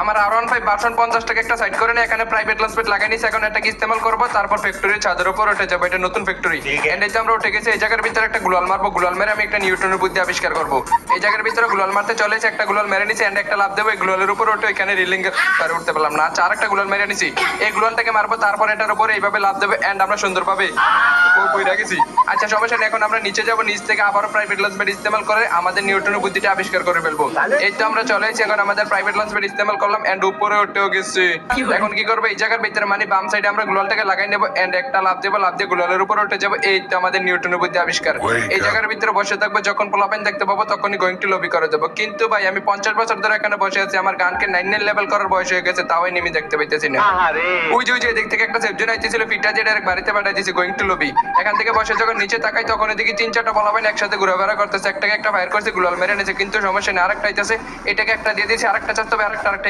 আমার R15 version 50 টাকা একটা সাইড করে না, এখানে প্রাইভেট লঞ্চ প্যাড লাগাই নিছি, এখন এটাকে ইস্তেমাল করবো, তারপর ফ্যাক্টরির ছাদের উপর উঠে যাবো, এটা নতুন ফ্যাক্টরি। এন্ড এই তো আমরা উঠে গেছি, এই জায়গার ভিতরে একটা গ্লোয়াল মারবো, গ্লোয়াল মেরে আমি একটা নিউটনের বুদ্ধি আবিষ্কার করবো। এই জায়গার ভিতরে গ্লোয়াল মারতে চলেছে, একটা গ্লোয়াল মেরে নিছি, এন্ড একটা লাভ দেবো, এই গ্লোয়ালের উপর উঠে এখানে রিলিং পারে উঠতে পারলাম না। আচ্ছা, আরেকটা গ্লোয়াল মেরে নিছি, এই গ্লোয়ালটাকে মারবো, তারপর এটার উপরে এইভাবে লাভ দেবো, এন্ড আমরা সুন্দরভাবে বইরা গেছি। আচ্ছা সমস্যা নেই, এখন আমরা নিচে যাবো, নিচ থেকে আবারও প্রাইভেট লঞ্চ প্যাড ইস্তেমাল করে আমাদের নিউটনের বুদ্ধিটা আবিষ্কার করে ফেলবো। এই তো আমরা চলে এসেছি, এখন আমাদের প্রাইভেট লঞ্চ প্যাড ইস্তেমাল করলাম, এন্ড উপরে উঠেও গেছি। এখন কি করবো, এই জায়গার ভিতরে মানে বাম সাইডে আমরা গ্লোয়ালটাকে লাগাই নেবো, এন্ড একটা লাভ দেবো, লাভ দিয়ে গ্লোয়ালের উপর উঠে যাবো। এই তো আমাদের নিউটনের বুদ্ধি আবিষ্কার। এই জায়গার ভিতরে বসে থাকবো, যখন পোলাপাইন দেখতে পাবো তখনই গোয়িং টু লবি করে দেবো। কিন্তু ভাই আমি 50 বছর ধরে এখানে বসে আছি, আমার গানকে 9 লেভেল করার বয়স হয়ে গেছে, তাও এনিমি দেখতে পাইতেছি না। ওই যে দিক থেকে একটা সেফজন আইতেছিল, ফিটা যে ডাইরেক্ট বাড়িতে পাঠাই দিয়েছি গোয়িং টু লবি। এখান থেকে বসে যখন নিচে তাকাই তখন এদিকে 3-4টা পোলাপাইন একসাথে ঘোরাফেরা করতেছে, একটাকে একটা ফায়ার করছে, গ্লোয়াল মেরে নিয়েছে, কিন্তু সমস্যা নেই, আরেকটা আইতেছে, এটাকে একটা দিয়ে দিয়েছি, আরেকটা চাচ্ছে, আরেকটা